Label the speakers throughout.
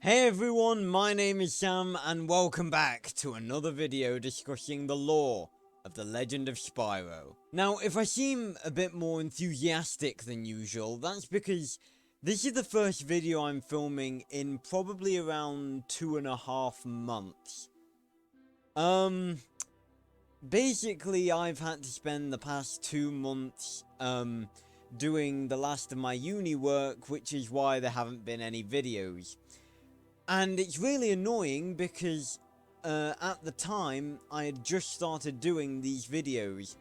Speaker 1: Hey everyone, my name is Sam and welcome back to another video discussing the lore of the Legend of Spyro. Now, if I seem a bit more enthusiastic than usual, that's because this is the first video I'm filming in probably around 2.5 months. Basically I've had to spend the past 2 months, doing the last of my uni work, which is why there haven't been any videos. And it's really annoying because at the time I had just started doing these videos,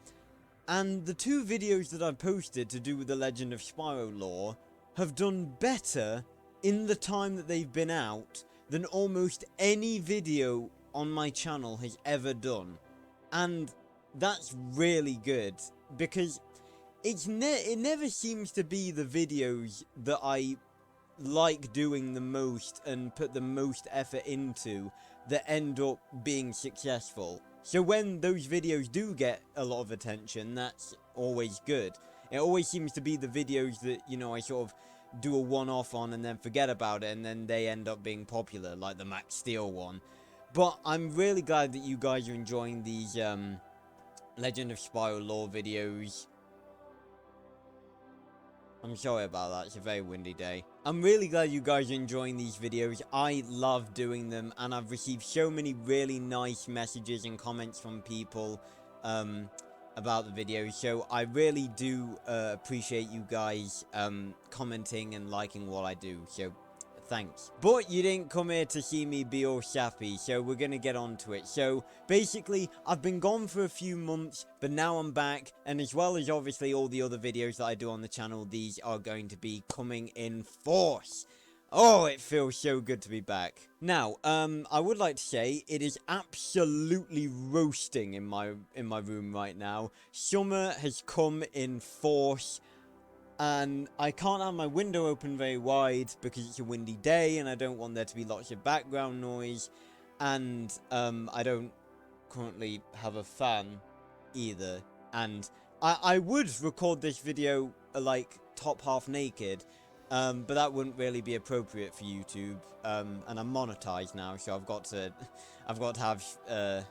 Speaker 1: and the 2 videos that I've posted to do with the Legend of Spyro lore have done better in the time that they've been out than almost any video on my channel has ever done. And that's really good, because it never seems to be the videos that I like doing the most and put the most effort into that end up being successful. So when those videos do get a lot of attention, that's always good. It always seems to be the videos that, you know, I sort of do a one-off on and then forget about it, and then they end up being popular, like the Max Steel one. But I'm really glad that you guys are enjoying these Legend of Spyro lore videos. I'm sorry about that, it's a very windy day. I'm really glad you guys are enjoying these videos. I love doing them, and I've received so many really nice messages and comments from people about the videos. So I really do appreciate you guys commenting and liking what I do. So thanks. But you didn't come here to see me be all sappy, so we're gonna get on to it. So basically, I've been gone for a few months, but now I'm back, and as well as obviously all the other videos that I do on the channel, these are going to be coming in force. Oh, it feels so good to be back. Now, I would like to say it is absolutely roasting in my room right now. Summer has come in force, and I can't have my window open very wide because it's a windy day and I don't want there to be lots of background noise, and I don't currently have a fan either, and I would record this video like top half naked, but that wouldn't really be appropriate for YouTube, and I'm monetized now, so I've got to have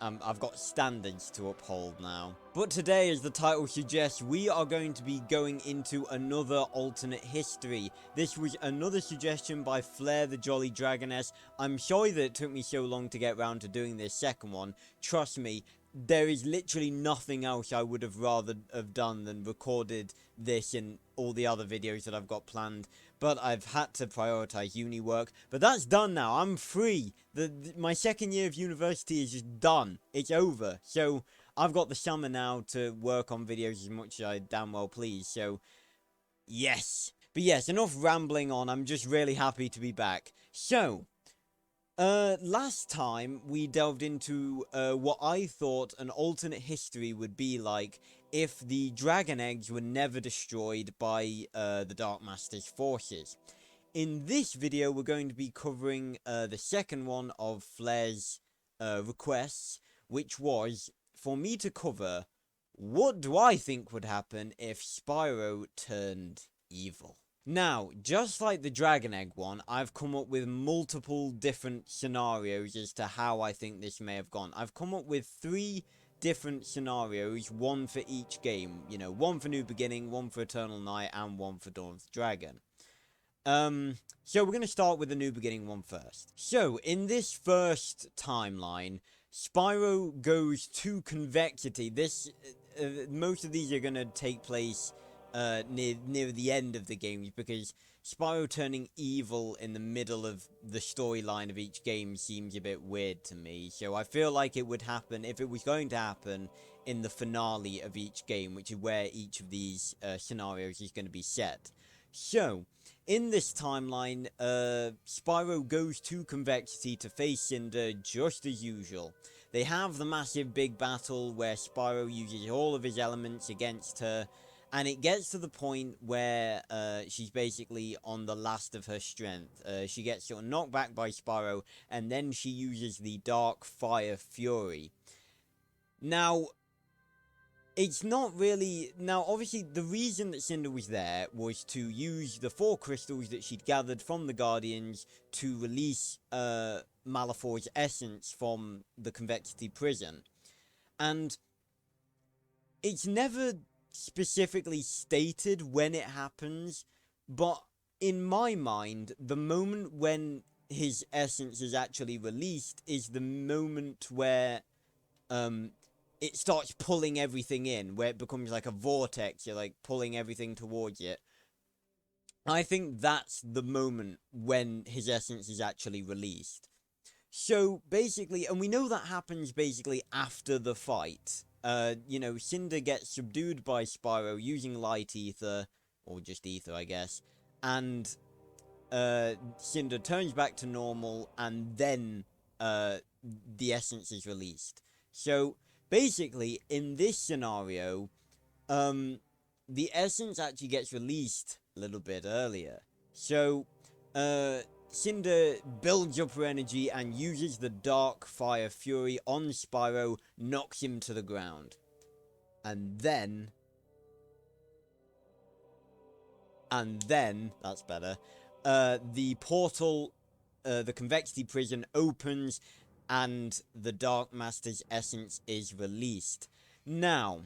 Speaker 1: I've got standards to uphold now. But today, as the title suggests, we are going to be going into another alternate history. This was another suggestion by Flair the Jolly Dragoness. I'm sorry that it took me so long to get around to doing this second one. Trust me, there is literally nothing else I would have rather have done than recorded this and all the other videos that I've got planned, but I've had to prioritize uni work. But that's done now. I'm free. My second year of university is just done. It's over. So I've got the summer now to work on videos as much as I damn well please. So yes. But yes, enough rambling on. I'm just really happy to be back. So last time we delved into what I thought an alternate history would be like if the dragon eggs were never destroyed by the Dark Master's forces. In this video, we're going to be covering the second one of Flair's requests, which was for me to cover what do I think would happen if Spyro turned evil. Now, just like the Dragon Egg one, I've come up with multiple different scenarios as to how I think this may have gone. I've come up with 3 different scenarios, one for each game. You know, one for New Beginning, one for Eternal Night, and one for Dawn of the Dragon. So we're going to start with the New Beginning one first. So, in this first timeline, Spyro goes to Convexity. Most of these are going to take place near the end of the games, because Spyro turning evil in the middle of the storyline of each game seems a bit weird to me. So I feel like it would happen, if it was going to happen, in the finale of each game, which is where each of these scenarios is going to be set. So, in this timeline, Spyro goes to Convexity to face Cinder just as usual. They have the massive big battle where Spyro uses all of his elements against her, and it gets to the point where she's basically on the last of her strength. She gets sort of knocked back by Spyro, and then she uses the Dark Fire Fury. Now, it's not really... Now, obviously, the reason that Cinder was there was to use the 4 crystals that she'd gathered from the Guardians to release Malefor's essence from the Convexity prison. And it's never specifically stated when it happens, but in my mind, the moment when his essence is actually released is the moment where it starts pulling everything in, where it becomes like a vortex. You're like pulling everything towards it. I think that's the moment when his essence is actually released. So basically, and we know that happens basically after the fight. You know, Cinder gets subdued by Spyro using light ether, or just ether, I guess, and Cinder turns back to normal, and then the essence is released. So basically, in this scenario, the essence actually gets released a little bit earlier. So, Cinder builds up her energy and uses the Dark Fire Fury on Spyro, knocks him to the ground. And then, that's better, the portal, the Convexity prison opens, and the Dark Master's essence is released. Now,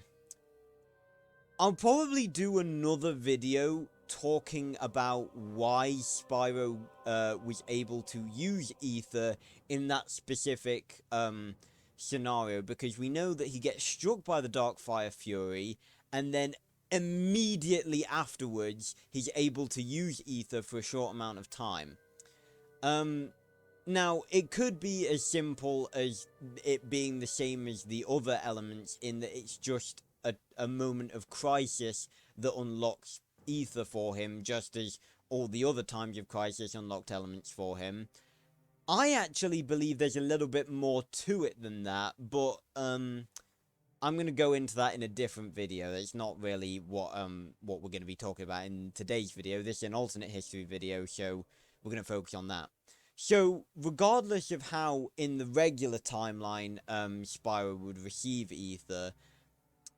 Speaker 1: I'll probably do another video talking about why Spyro was able to use ether in that specific scenario, because we know that he gets struck by the Dark Fire Fury, and then immediately afterwards he's able to use ether for a short amount of time. Now, it could be as simple as it being the same as the other elements, in that it's just a moment of crisis that unlocks ether for him, just as all the other times of crisis unlocked elements for him. I actually believe there's a little bit more to it than that, but I'm going to go into that in a different video. That's not really what we're going to be talking about in today's video. This is an alternate history video, so we're going to focus on that. So, regardless of how in the regular timeline Spyro would receive ether,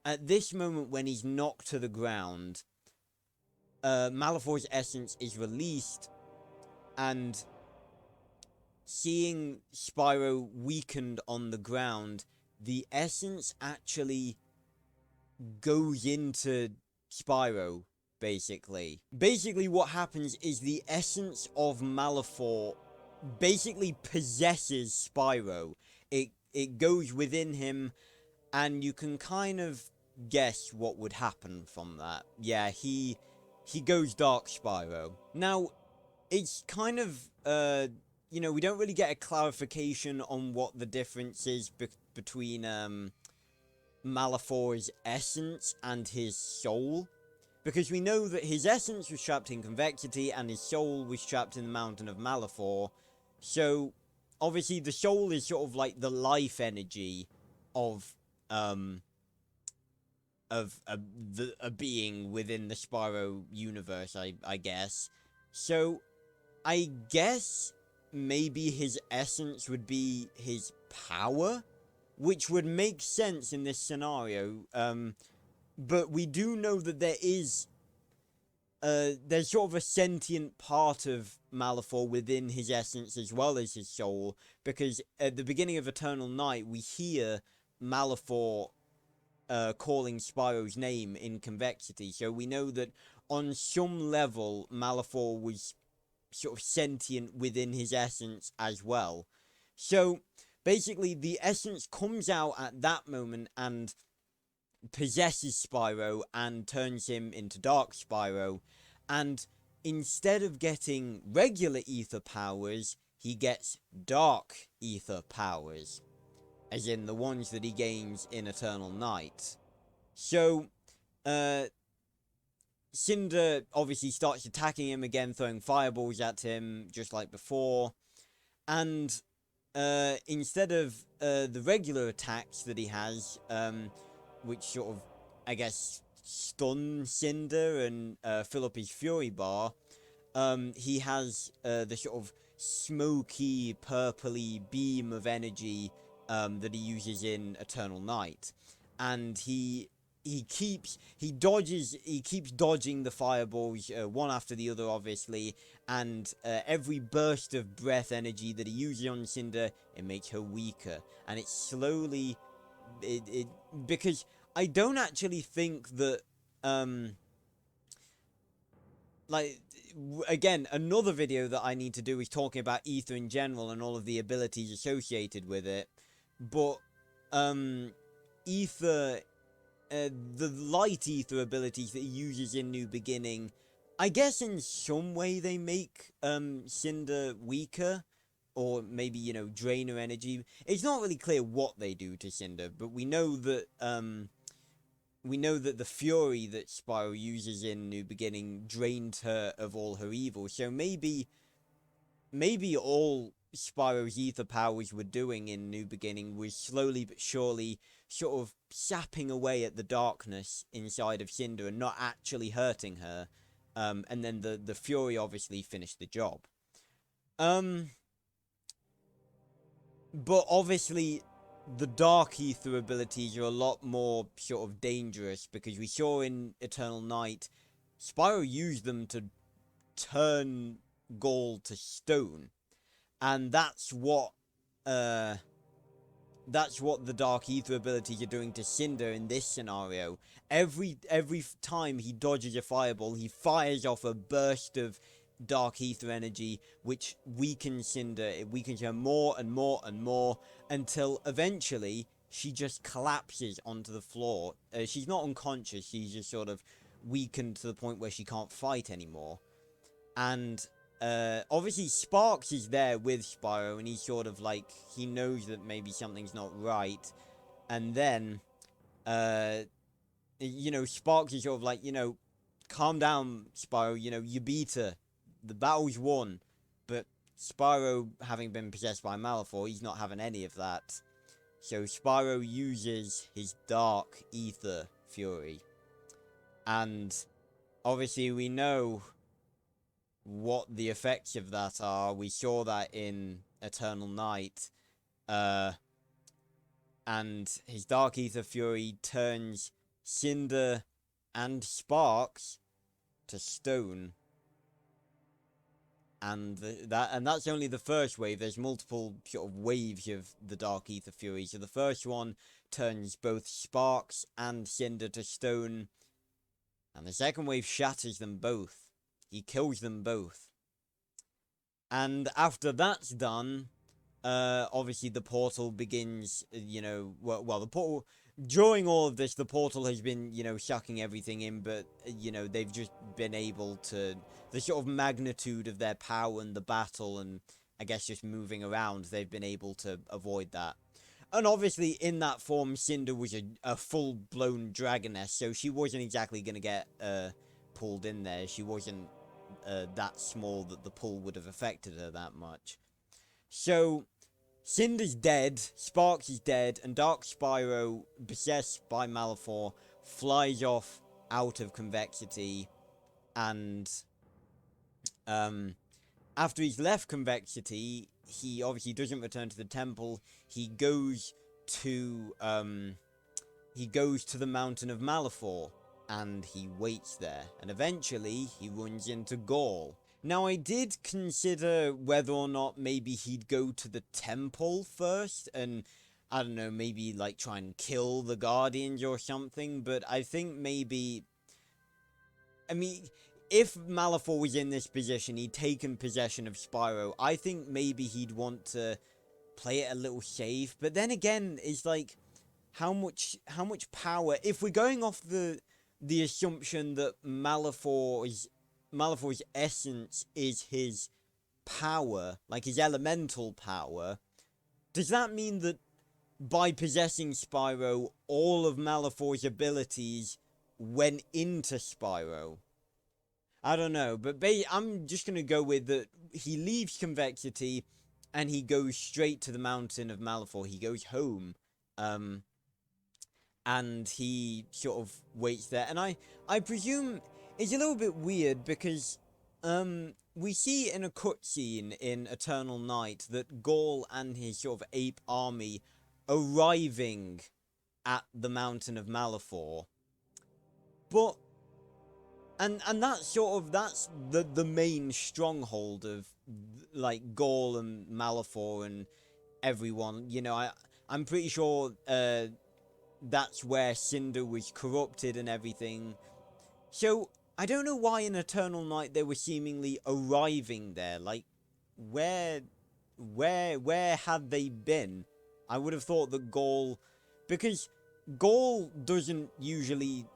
Speaker 1: at this moment when he's knocked to the ground, Malefor's essence is released, and seeing Spyro weakened on the ground, the essence actually goes into Spyro, basically. Basically what happens is the essence of Malefor basically possesses Spyro. It goes within him, and you can kind of guess what would happen from that. Yeah, he goes Dark Spyro. Now, it's kind of, you know, we don't really get a clarification on what the difference is between Malefor's essence and his soul, because we know that his essence was trapped in Convexity and his soul was trapped in the Mountain of Malefor. So obviously the soul is sort of like the life energy of a being within the Spyro universe, I guess. So I guess maybe his essence would be his power, which would make sense in this scenario. But we do know that there is there's sort of a sentient part of Malefor within his essence as well as his soul, because at the beginning of Eternal Night we hear Malefor calling Spyro's name in Convexity, so we know that on some level Malefor was sort of sentient within his essence as well. So basically the essence comes out at that moment and possesses Spyro and turns him into Dark Spyro, and instead of getting regular ether powers, he gets dark ether powers, as in the ones that he gains in Eternal Night. So, Cinder obviously starts attacking him again, throwing fireballs at him, just like before, and instead of the regular attacks that he has, which sort of, I guess, stun Cinder and fill up his Fury Bar, he has the sort of smoky, purpley beam of energy that he uses in Eternal Night. And he he keeps dodging the fireballs, one after the other, obviously, and every burst of breath energy that he uses on Cinder, it makes her weaker, and it slowly, because I don't actually think that, like, again, another video that I need to do is talking about Ether in general and all of the abilities associated with it, but, Ether, the light Ether abilities that he uses in New Beginning, I guess in some way they make, Cinder weaker, or maybe, you know, drain her energy. It's not really clear what they do to Cinder, but we know that, the fury that Spyro uses in New Beginning drained her of all her evil. So maybe all Spyro's ether powers were doing in New Beginning was slowly but surely sort of sapping away at the darkness inside of Cinder and not actually hurting her. And then the fury obviously finished the job. But obviously, the Dark Ether abilities are a lot more sort of dangerous, because we saw in Eternal Night, Spyro used them to turn Gaul to stone. And that's what the Dark Ether abilities are doing to Cinder in this scenario. Every time he dodges a fireball, he fires off a burst of Dark Ether energy, which weakens Cinder. It weakens her more and more and more, until eventually she just collapses onto the floor. She's not unconscious, she's just sort of weakened to the point where she can't fight anymore. And obviously Sparks is there with Spyro, and he's sort of like, he knows that maybe something's not right. And then, you know, Sparks is sort of like, you know, calm down, Spyro, you know, you beat her. The battle's won. But Spyro, having been possessed by Malifaux, he's not having any of that. So Spyro uses his Dark Ether Fury. And obviously we know what the effects of that are. We saw that in Eternal Night. And his Dark Ether Fury turns Cinder and Sparks to stone. And that's only the first wave. There's multiple sort of waves of the Dark Ether Fury. So the first one turns both Sparks and Cinder to stone. And the second wave shatters them both. He kills them both. And after that's done, obviously the portal begins, you know, well, the portal, during all of this, the portal has been, you know, sucking everything in, but, you know, they've just been able to, the sort of magnitude of their power and the battle, and I guess just moving around, they've been able to avoid that. And obviously, in that form, Cinder was a full-blown dragoness, so she wasn't exactly going to get pulled in there. She wasn't that small that the pull would have affected her that much. So Cinder's dead, Sparks is dead, and Dark Spyro, possessed by Malifaux, flies off out of Convexity, and after he's left Convexity, he obviously doesn't return to the temple. He goes to the mountain of Malifaux, and he waits there, and eventually he runs into Gaul. Now, I did consider whether or not maybe he'd go to the temple first, and, I don't know, maybe, like, try and kill the Guardians or something, but I think maybe, I mean, if Malifaux was in this position, he'd taken possession of Spyro, I think maybe he'd want to play it a little safe, but then again, it's like, how much power, if we're going off the assumption that Malifaux's essence is his power, like his elemental power, does that mean that by possessing Spyro, all of Malifaux's abilities went into Spyro? I don't know, but I'm just going to go with that he leaves Convexity and he goes straight to the mountain of Malifaux. He goes home, and he sort of waits there. And I presume it's a little bit weird because we see in a cutscene in Eternal Night that Gaul and his sort of ape army arriving at the mountain of Malifaux. But and that's sort of, that's the main stronghold of like Gaul and Malifaux and everyone. You know, I'm pretty sure that's where Cinder was corrupted and everything. So I don't know why in Eternal Night they were seemingly arriving there. Like, where had they been? I would have thought that Gaul, because Gaul doesn't usually,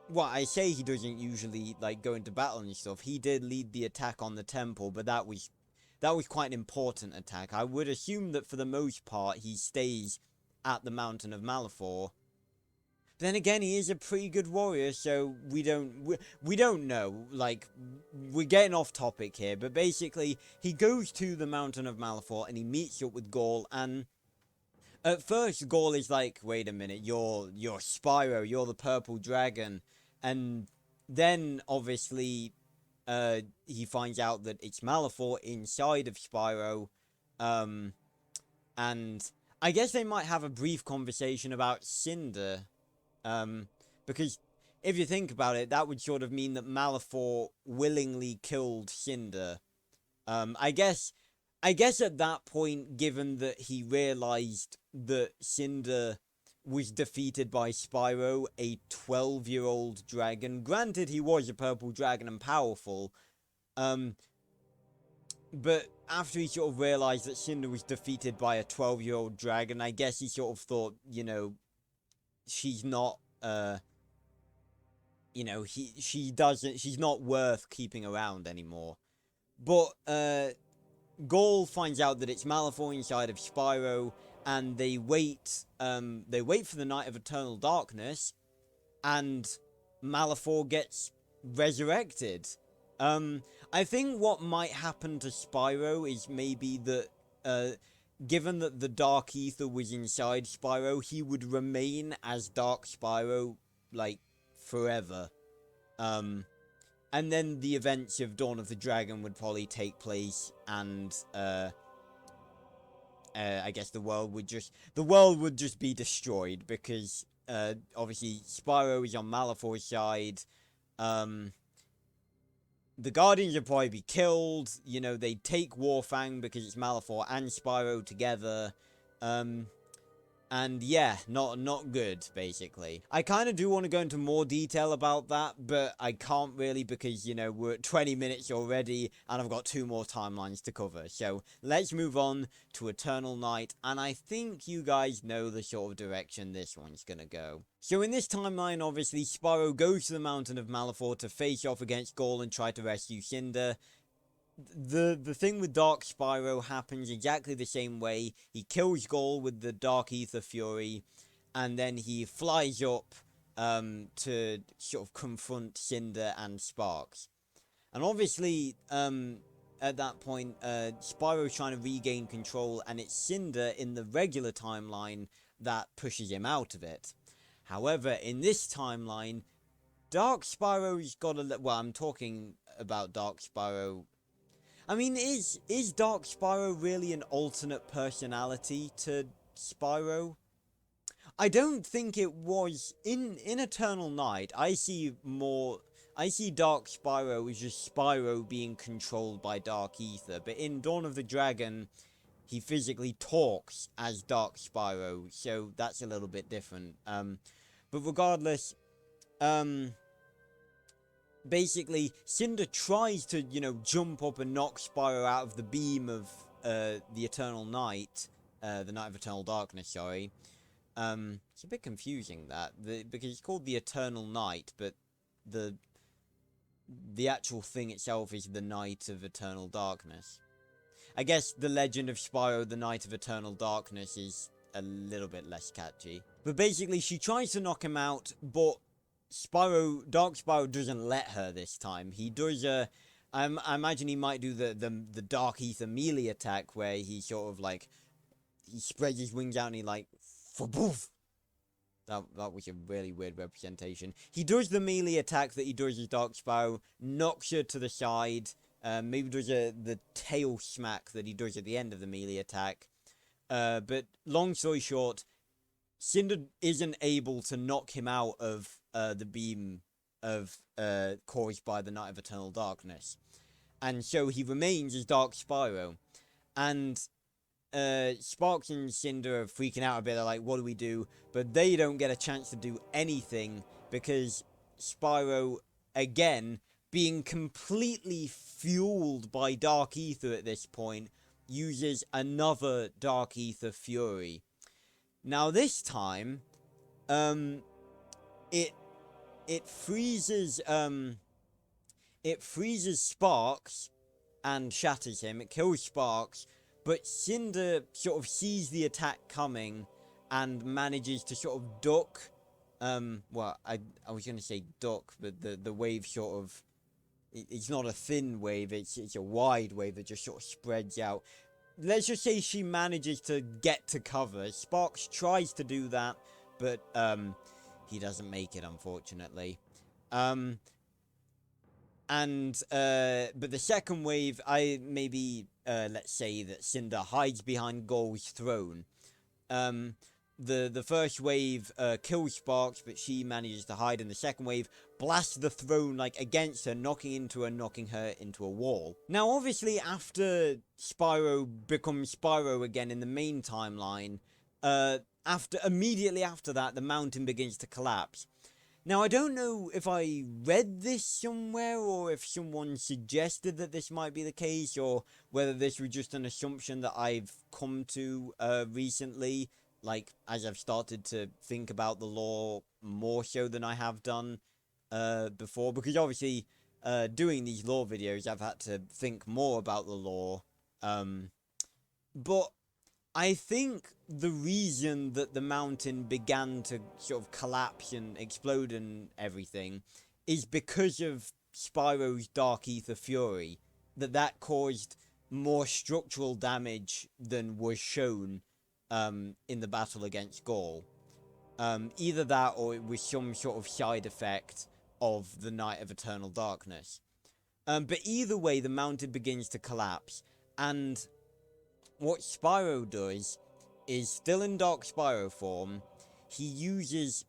Speaker 1: well, I say he doesn't usually like go into battle and stuff. He did lead the attack on the temple, but that was quite an important attack. I would assume that for the most part he stays at the Mountain of Malifaux. Then again, he is a pretty good warrior, so we don't know. Like, we're getting off topic here, but basically he goes to the Mountain of Malifaux and he meets up with Gaul. And at first Gaul is like, wait a minute, you're Spyro, you're the purple dragon. And then obviously he finds out that it's Malifaux inside of Spyro. And I guess they might have a brief conversation about Cinder. Because if you think about it, that would sort of mean that Malifaux willingly killed Cinder. I guess at that point, given that he realized that Cinder was defeated by Spyro, a 12-year-old dragon. Granted, he was a purple dragon and powerful. But after he sort of realized that Cinder was defeated by a 12-year-old dragon, I guess he sort of thought, you know, she's not, you know, she's not worth keeping around anymore. But, Gaul finds out that it's Malifaux inside of Spyro, and they wait for the Night of Eternal Darkness, and Malifaux gets resurrected. I think what might happen to Spyro is maybe that, given that the Dark Ether was inside Spyro, he would remain as Dark Spyro, like, forever. And then the events of Dawn of the Dragon would probably take place, and, I guess the world would just be destroyed, because, obviously, Spyro is on Malifaux's side. The Guardians would probably be killed. You know, they'd take Warfang because it's Malifaux and Spyro together. And yeah, not good, basically. I kind of do want to go into more detail about that, but I can't really because, you know, we're at 20 minutes already, and I've got 2 more timelines to cover. So, let's move on to Eternal Night, and I think you guys know the sort of direction this one's gonna go. So in this timeline, obviously, Spyro goes to the Mountain of Malifaux to face off against Gaul and try to rescue Cinder. The thing with Dark Spyro happens exactly the same way. He kills Gaul with the Dark Ether Fury, and then he flies up to sort of confront Cinder and Sparks. And obviously, at that point, Spyro's trying to regain control, and it's Cinder in the regular timeline that pushes him out of it. However, in this timeline, Dark Spyro's got a... Well, I'm talking about Dark Spyro. I mean, is Dark Spyro really an alternate personality to Spyro? I don't think it was. In Eternal Night, I see Dark Spyro as just Spyro being controlled by Dark Ether, but in Dawn of the Dragon, he physically talks as Dark Spyro, so that's a little bit different. But regardless, basically, Cinder tries to, you know, jump up and knock Spyro out of the beam of the Eternal Night, the Night of Eternal Darkness, sorry. It's a bit confusing, that, because it's called the Eternal Night, but the actual thing itself is the Night of Eternal Darkness. I guess the Legend of Spyro, the Night of Eternal Darkness, is a little bit less catchy. But basically, she tries to knock him out, but Dark Spyro doesn't let her this time. He does I imagine he might do the Dark Ether melee attack, where he sort of like, he spreads his wings out and he like, poof. That was a really weird representation. He does the melee attack that he does as Dark Spyro, knocks her to the side, maybe does the tail smack that he does at the end of the melee attack. But long story short, Cinder isn't able to knock him out of the beam of caused by the Night of Eternal Darkness, and so he remains as Dark Spyro. And Sparks and Cinder are freaking out a bit. They're like, what do we do? But they don't get a chance to do anything because Spyro, again, being completely fueled by Dark Ether at this point, uses another Dark Ether Fury. Now this time, it freezes Sparks and shatters him. It kills Sparks, but Cinder sort of sees the attack coming and manages to sort of duck. Well, I was going to say duck, but the wave sort of... It's not a thin wave, it's a wide wave that just sort of spreads out. Let's just say she manages to get to cover. Sparks tries to do that, but he doesn't make it, unfortunately. But the second wave, let's say that Cinder hides behind Goal's throne. The first wave kills Sparks, but she manages to hide, and the second wave blasts the throne against her, knocking her into a wall. Now, obviously, after Spyro becomes Spyro again in the main timeline, immediately after that, the mountain begins to collapse. Now, I don't know if I read this somewhere, or if someone suggested that this might be the case, or whether this was just an assumption that I've come to recently, as I've started to think about the lore more so than I have done before, because obviously, doing these lore videos, I've had to think more about the lore, but I think the reason that the mountain began to sort of collapse and explode and everything is because of Spyro's Dark Ether Fury. That caused more structural damage than was shown in the battle against Gaul. Either that or it was some sort of side effect of the Night of Eternal Darkness. But either way, the mountain begins to collapse, and what Spyro does is, still in Dark Spyro form, he uses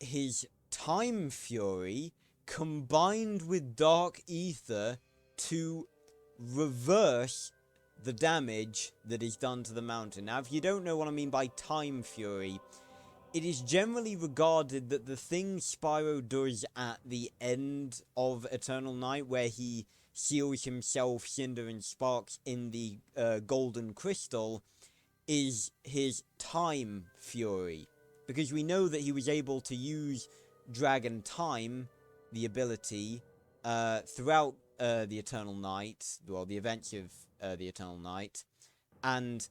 Speaker 1: his Time Fury combined with Dark Ether to reverse the damage that is done to the mountain. Now, if you don't know what I mean by Time Fury, it is generally regarded that the thing Spyro does at the end of Eternal Night, where he seals himself, Cinder, and Sparks in the golden crystal, is his Time Fury. Because we know that he was able to use Dragon Time, the ability, throughout the Eternal Night, well, the events of the Eternal Night, and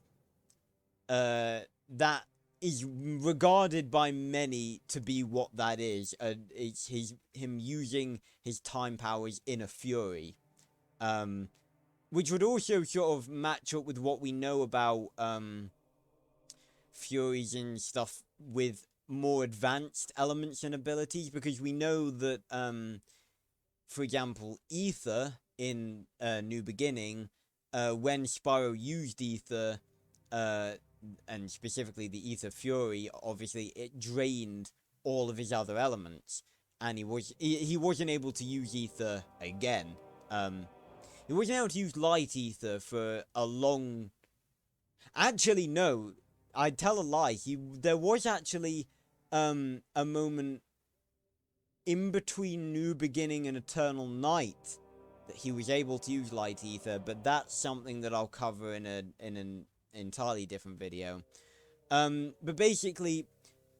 Speaker 1: that is regarded by many to be what that is. It's him using his time powers in a fury. Which would also sort of match up with what we know about furies and stuff with more advanced elements and abilities, because we know that, for example, Ether in New Beginning, when Spyro used Ether, and specifically the Ether Fury, obviously it drained all of his other elements, and he wasn't able to use Ether again. He wasn't able to use Light Ether for a long... Actually, no. I'd tell a lie. There was actually a moment in between New Beginning and Eternal Night that he was able to use Light Ether, but that's something that I'll cover in an entirely different video. But basically,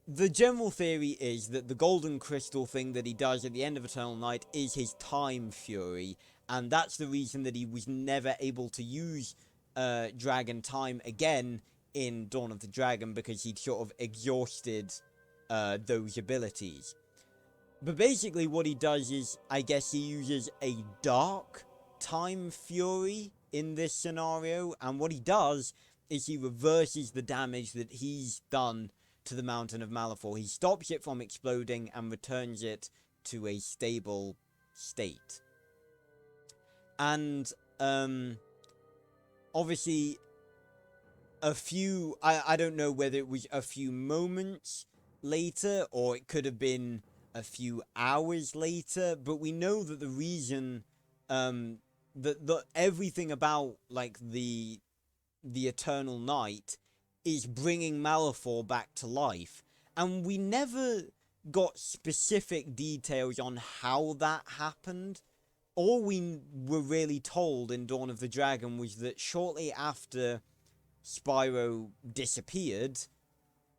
Speaker 1: the general theory is that the golden crystal thing that he does at the end of Eternal Night is his Time Fury, and that's the reason that he was never able to use Dragon Time again in Dawn of the Dragon, because he'd sort of exhausted those abilities. But basically what he does is, I guess he uses a Dark Time Fury in this scenario, and what he does is he reverses the damage that he's done to the Mountain of Malifaux. He stops it from exploding and returns it to a stable state. And, obviously, a few, I don't know whether it was a few moments later or it could have been a few hours later, but we know that the reason, that everything about, like, the Eternal Night is bringing Malifaux back to life. And we never got specific details on how that happened. All we were really told in Dawn of the Dragon was that shortly after Spyro disappeared,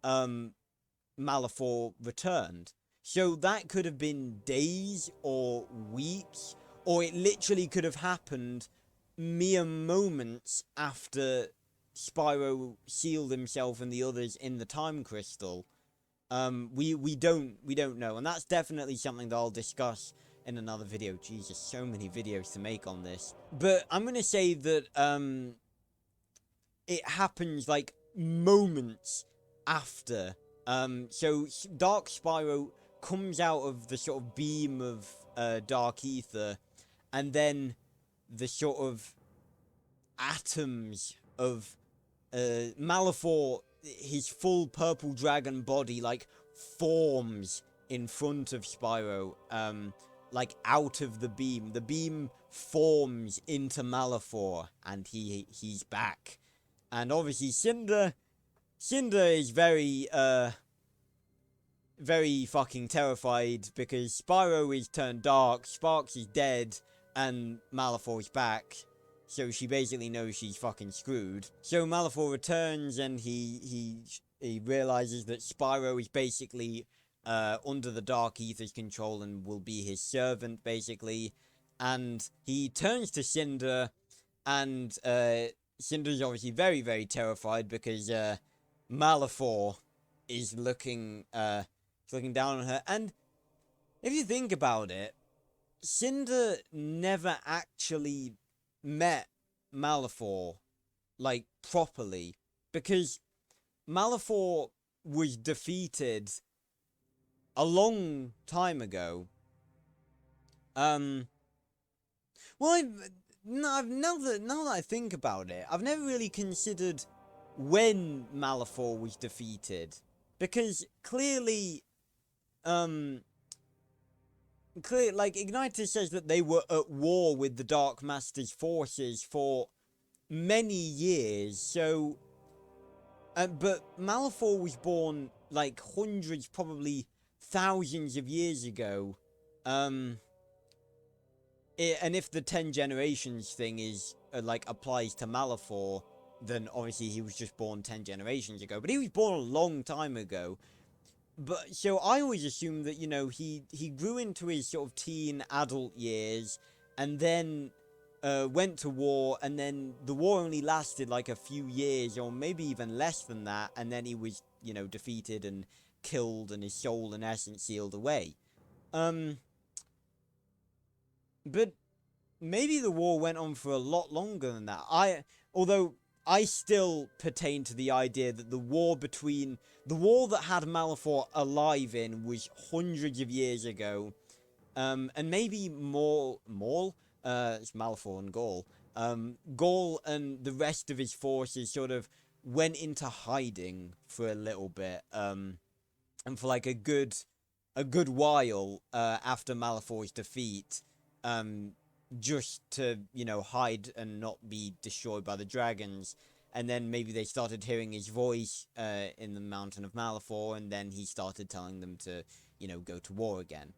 Speaker 1: Malifaux returned. So that could have been days or weeks, or it literally could have happened mere moments after Spyro sealed himself and the others in the time crystal. We don't know, and that's definitely something that I'll discuss in another video. Jesus, so many videos to make on this. But I'm gonna say that it happens like moments after. So Dark Spyro comes out of the sort of beam of dark ether, and then the sort of atoms of Malifaux, his full purple dragon body, like, forms in front of Spyro, like, out of the beam. The beam forms into Malifaux, and he's back. And obviously Cinder is very fucking terrified because Spyro is turned dark, Sparx is dead, and Malifaux is back. So she basically knows she's fucking screwed. So Malifaux returns and he realizes that Spyro is basically under the Dark Ether's control and will be his servant, basically. And he turns to Cinder, and Cinder's obviously very, very terrified because Malifaux is looking down on her. And if you think about it, Cinder never actually met Malifaux, like, properly, because Malifaux was defeated a long time ago. Well, now that I think about it, I've never really considered when Malifaux was defeated, because clearly, like, Igniter says that they were at war with the Dark Master's forces for many years, so... but Malifaux was born, like, hundreds, probably thousands of years ago. And if the 10 generations thing is, like, applies to Malifaux, then obviously he was just born 10 generations ago. But he was born a long time ago. But, so I always assumed that, you know, he grew into his sort of teen, adult years, and then went to war, and then the war only lasted, like, a few years, or maybe even less than that, and then he was, you know, defeated and killed, and his soul and essence sealed away. But maybe the war went on for a lot longer than that. Although I still pertain to the idea that the war that had Malifaux alive in was hundreds of years ago, and maybe it's Malifaux and Gaul. Gaul and the rest of his forces sort of went into hiding for a little bit, and for like a good while after Malifaux's defeat, just to, you know, hide and not be destroyed by the dragons. And then maybe they started hearing his voice in the Mountain of Malifaux, and then he started telling them to, you know, go to war again.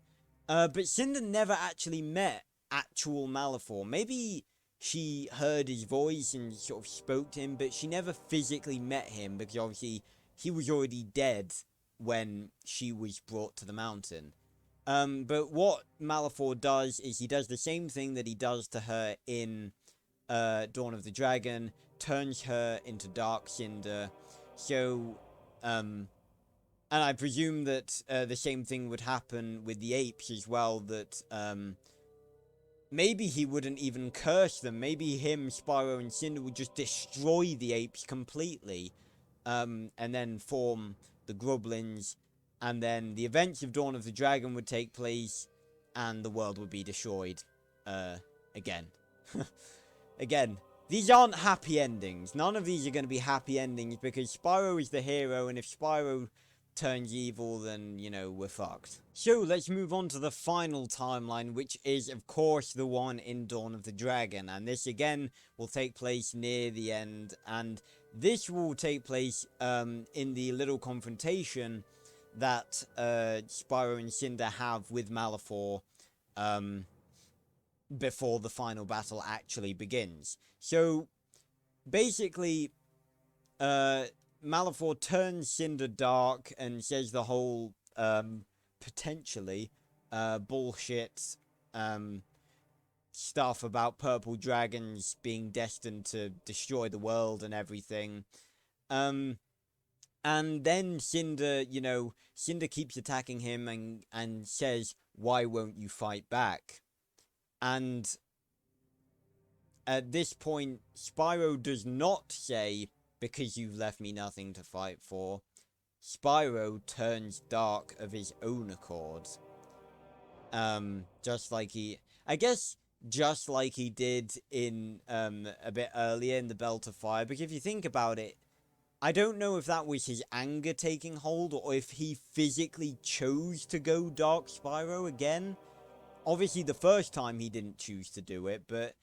Speaker 1: But Cinder never actually met actual Malifaux. Maybe she heard his voice and sort of spoke to him, but she never physically met him, because obviously he was already dead when she was brought to the mountain. But what Malifaux does is he does the same thing that he does to her in Dawn of the Dragon, turns her into Dark Cinder. So, and I presume that the same thing would happen with the apes as well, that maybe he wouldn't even curse them. Maybe him, Spyro, and Cinder would just destroy the apes completely, and then form the Grublins. And then the events of Dawn of the Dragon would take place, and the world would be destroyed, again. Again. these aren't happy endings. None of these are going to be happy endings because Spyro is the hero, and if Spyro turns evil, then, you know, we're fucked. So, let's move on to the final timeline, which is, of course, the one in Dawn of the Dragon. And this, again, will take place near the end. And this will take place in the little confrontation that Spyro and Cinder have with Malifaux before the final battle actually begins. So, basically, Malifaux turns Cinder dark and says the whole, potentially, bullshit, stuff about purple dragons being destined to destroy the world and everything. And then Cinder, you know, Cinder keeps attacking him and says, "Why won't you fight back?" And at this point, Spyro does not say, "Because you've left me nothing to fight for." Spyro turns dark of his own accord. Just like I guess, just like he did in, a bit earlier in the Belt of Fire. Because if you think about it, I don't know if that was his anger taking hold, or if he physically chose to go Dark Spyro again. Obviously, the first time he didn't choose to do it, but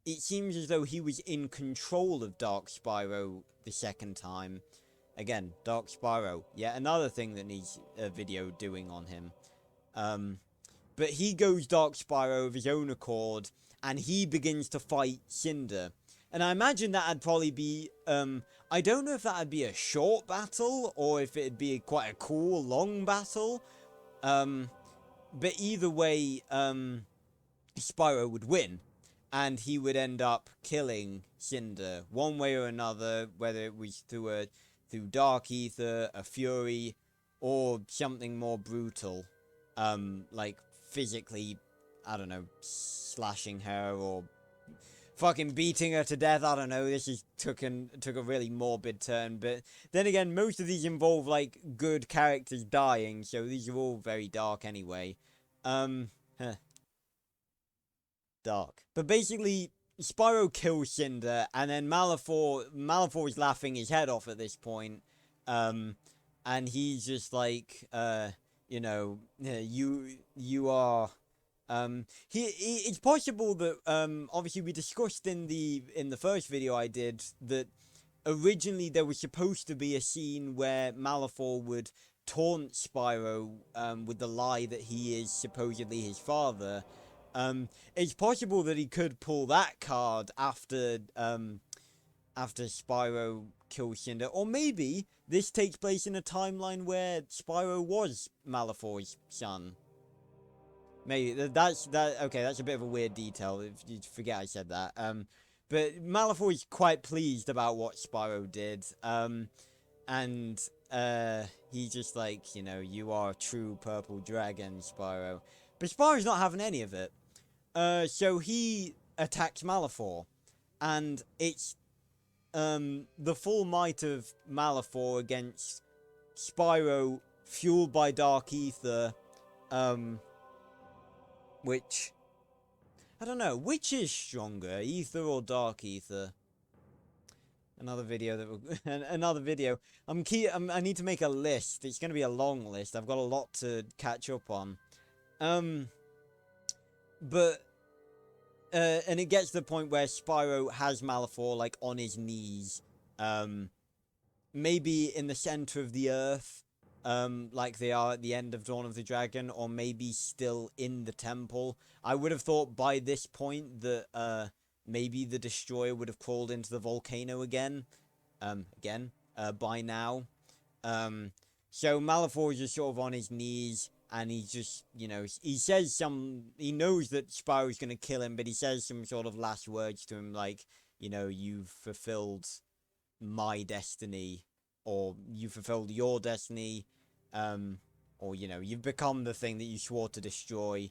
Speaker 1: it seems as though he was in control of Dark Spyro the second time. Again, Dark Spyro, yet another thing that needs a video doing on him. But he goes Dark Spyro of his own accord, and he begins to fight Cinder. And I imagine that'd probably be, I don't know if that'd be a short battle, or if it'd be quite a cool, long battle. But either way, Spyro would win. And he would end up killing Cinder, one way or another, whether it was through Dark Ether, a Fury, or something more brutal. Like physically, I don't know, slashing her, or fucking beating her to death. I don't know, this took a really morbid turn. But then again, most of these involve, like, good characters dying, so these are all very dark anyway. Dark. But basically, Spyro kills Cinder, and then Malifaux is laughing his head off at this point. And he's just like, you know, you are, it's possible that, obviously we discussed in the first video I did, that originally there was supposed to be a scene where Malifaux would taunt Spyro, with the lie that he is supposedly his father. It's possible that he could pull that card after Spyro kills Cinder, or maybe this takes place in a timeline where Spyro was Malifaux's son. Maybe that's a bit of a weird detail. If you forget I said that. But Malifaux is quite pleased about what Spyro did. And he's just like, you know, you are a true purple dragon, Spyro. But Spyro's not having any of it. So he attacks Malifaux, and it's the full might of Malifaux against Spyro, fueled by Dark Ether, which, I don't know, which is stronger, Ether or Dark Ether? Another video another video. I need to make a list. It's going to be a long list. I've got a lot to catch up on. But, and it gets to the point where Spyro has Malifaux, like, on his knees, maybe in the center of the earth, like they are at the end of Dawn of the Dragon, or maybe still in the temple. I would have thought by this point that, maybe the Destroyer would have crawled into the volcano again, by now. So Malifaux is just sort of on his knees, and he's just, you know, he knows that Spyro's gonna kill him, but he says some sort of last words to him, like, you know, you've fulfilled my destiny, or you fulfilled your destiny, or, you know, you've become the thing that you swore to destroy.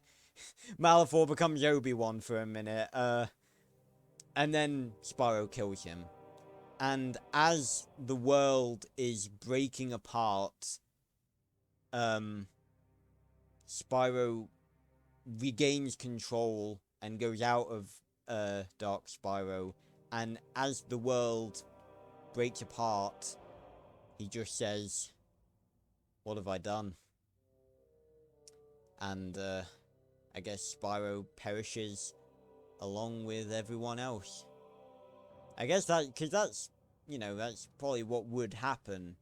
Speaker 1: Malifaux becomes Obi-Wan for a minute, and then Spyro kills him. And as the world is breaking apart, Spyro regains control and goes out of Dark Spyro And as the world breaks apart, he just says, "What have I done?" And I guess Spyro perishes along with everyone else. I guess because that's, that's probably what would happen.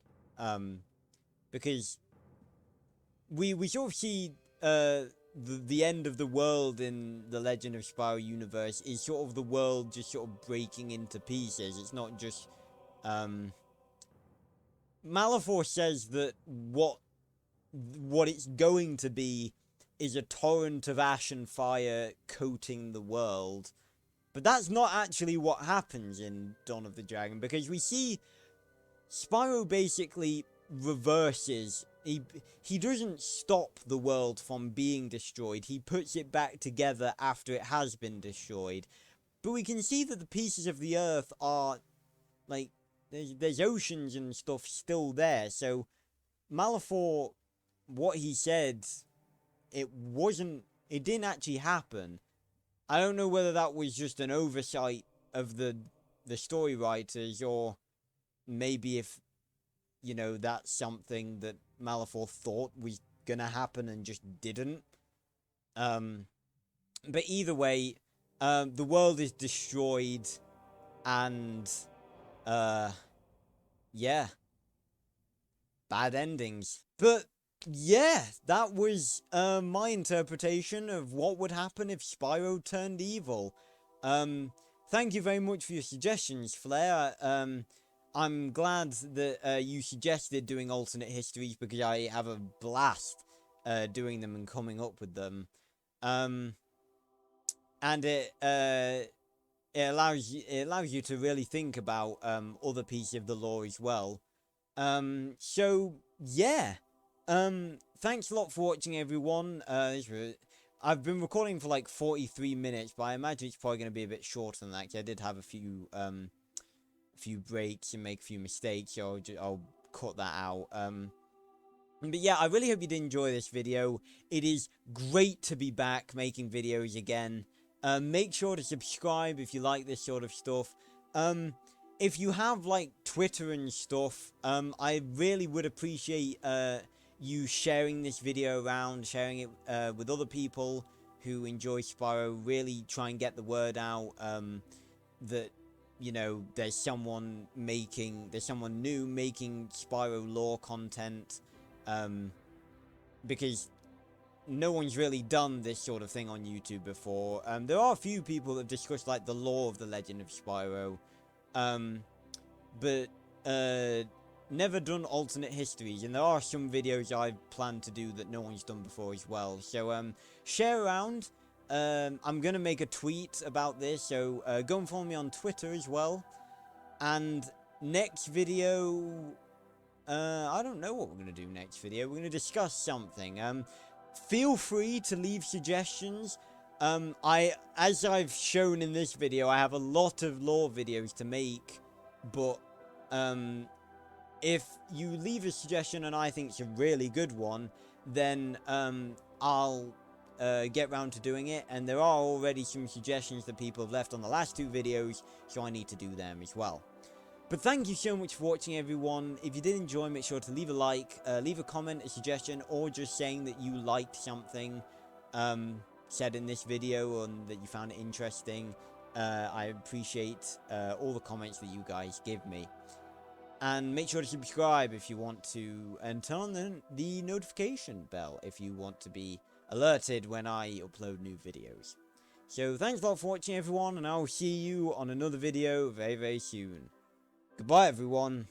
Speaker 1: Because we sort of see the end of the world in the Legend of Spyro universe is sort of the world just sort of breaking into pieces. It's not just Malifaux says that what it's going to be is a torrent of ash and fire coating the world. But that's not actually what happens in Dawn of the Dragon, because we see Spyro basically reverses. He doesn't stop the world from being destroyed. He puts it back together after it has been destroyed. But we can see that the pieces of the earth are, like, there's oceans and stuff still there. So Malifaux, what he said, it didn't actually happen. I don't know whether that was just an oversight of the story writers, or maybe if, that's something that Malifaux thought was gonna happen and just didn't. But either way, the world is destroyed, and yeah, bad endings. But yeah, that was my interpretation of what would happen if Spyro turned evil. Thank you very much for your suggestions, Flair. I'm glad that you suggested doing alternate histories, because I have a blast doing them and coming up with them. And it allows you to really think about other pieces of the lore as well. So yeah. Thanks a lot for watching, everyone. I've been recording for like 43 minutes, but I imagine it's probably going to be a bit shorter than that, because I did have a few breaks and make a few mistakes, so I'll cut that out. But yeah, I really hope you did enjoy this video. It is great to be back making videos again. Make sure to subscribe if you like this sort of stuff. If you have, like, Twitter and stuff, I really would appreciate you sharing this video around, sharing it with other people who enjoy Spyro. Really try and get the word out that, there's someone new making Spyro lore content, because no one's really done this sort of thing on YouTube before. There are a few people that have discussed, like, the lore of the Legend of Spyro, but never done alternate histories, and there are some videos I plan to do that no one's done before as well. So share around. I'm gonna make a tweet about this, so go and follow me on Twitter as well. And next video, I don't know what we're gonna do next video. We're gonna discuss something. Feel free to leave suggestions. As I've shown in this video, I have a lot of lore videos to make, but if you leave a suggestion and I think it's a really good one, then I'll get round to doing it. And there are already some suggestions that people have left on the last two videos, so I need to do them as well. But thank you so much for watching, everyone. If you did enjoy, make sure to leave a like, leave a comment, a suggestion, or just saying that you liked something said in this video and that you found it interesting. I appreciate all the comments that you guys give me. And make sure to subscribe if you want to, and turn on the notification bell if you want to be alerted when I upload new videos. So thanks a lot for watching, everyone, and I'll see you on another video very, very soon. Goodbye, everyone.